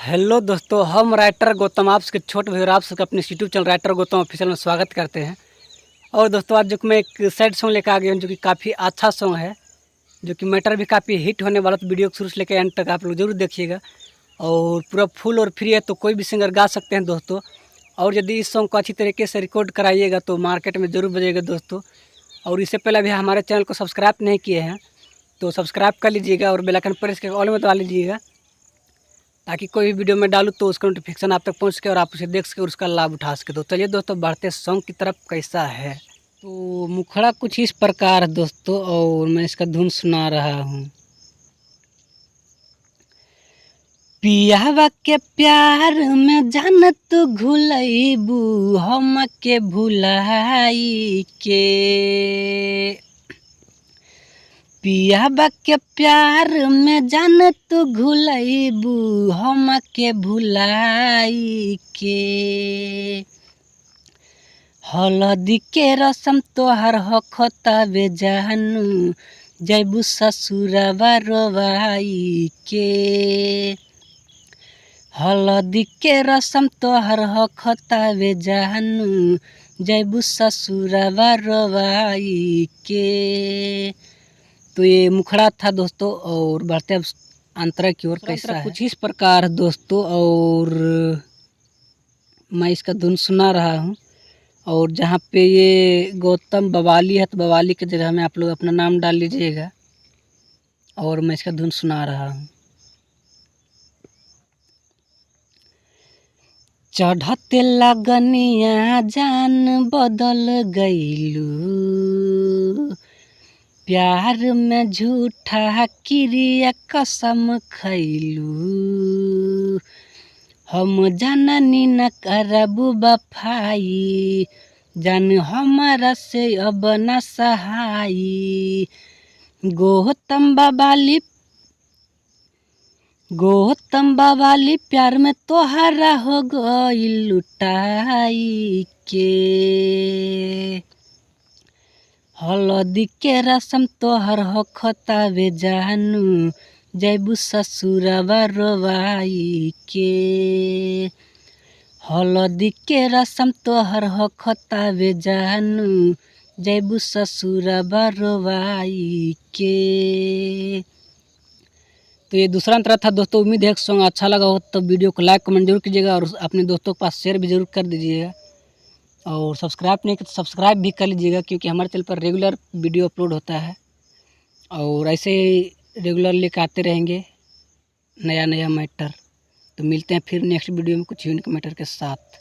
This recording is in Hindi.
हेलो दोस्तों, हम राइटर गौतम आपके छोटे भाई और आप सबके अपने YouTube channel writer Gautam official में स्वागत करते हैं। और दोस्तों आज जो कि मैं एक सैड सॉन्ग लेकर आ गया हूँ जो कि काफ़ी अच्छा सॉन्ग है, जो कि मैटर भी काफ़ी हिट होने वाला। तो वीडियो को शुरू से लेकर एंड तक आप लोग जरूर देखिएगा और पूरा फुल और फ्री है, तो कोई भी सिंगर गा सकते हैं दोस्तों। और यदि इस सॉन्ग को अच्छी तरीके से रिकॉर्ड कराइएगा तो मार्केट में ज़रूर बजेगा दोस्तों। और इससे पहले भी हमारे चैनल को सब्सक्राइब नहीं किए हैं तो सब्सक्राइब कर लीजिएगा और बेल आइकन प्रेस करके ऑल में दबा लीजिएगा, ताकि कोई भी वीडियो में डालूँ तो उसका नोटिफिकेशन आप तक पहुंच सके और आप उसे देख सके और उसका लाभ उठा सके। तो चलिए दोस्तों बढ़ते सॉन्ग की तरफ। कैसा है तो मुखड़ा कुछ इस प्रकार है दोस्तों, और मैं इसका धुन सुना रहा हूँ। पियावा के प्यार में जान तू घुलैबू हम के भुलाई के, पियाबा के प्यार में जान तू घुलैबू हम के भुलाई के, हलदी के रसम तोहर हखतावे जानू जैबू ससुरवा रोवाई के, हलदी के रसम तोहर हखतावे जानू जैबू ससुरवा रोवाई के। तो ये मुखड़ा था दोस्तों, और बढ़ते अब अंतरा की ओर। कैसा है कुछ इस प्रकार दोस्तों, और मैं इसका धुन सुना रहा हूँ। और जहाँ पे ये गौतम बवाली है तो बवाली की जगह में आप लोग अपना नाम डाल लीजिएगा, और मैं इसका धुन सुना रहा हूँ। चढ़ते लगनिया जान बदल गईलू, प्यार में झूठा क्रिया कसम खैलू, हम जननी न करबू बफाई जान हमारा से अब न सहाई, गौतम बवाली प्यार में तोहरा हो गई लुटाई के, हलदी के रसम तोहर हखतावे जानू जैबू ससुरवा रोवाई के, हलदी के रसम तोहर हखतावे जानू जैबू ससुरवा रोवाई के। तो ये दूसरा अंतरा था दोस्तों। उम्मीद है सॉन्ग अच्छा लगा हो तो वीडियो को लाइक कमेंट जरूर कीजिएगा और अपने दोस्तों के पास शेयर भी जरूर कर दीजिएगा, और सब्सक्राइब नहीं किया तो सब्सक्राइब भी कर लीजिएगा, क्योंकि हमारे चैनल पर रेगुलर वीडियो अपलोड होता है और ऐसे ही रेगुलर लेकर आते रहेंगे नया नया मैटर। तो मिलते हैं फिर नेक्स्ट वीडियो में कुछ यूनिक मैटर के साथ।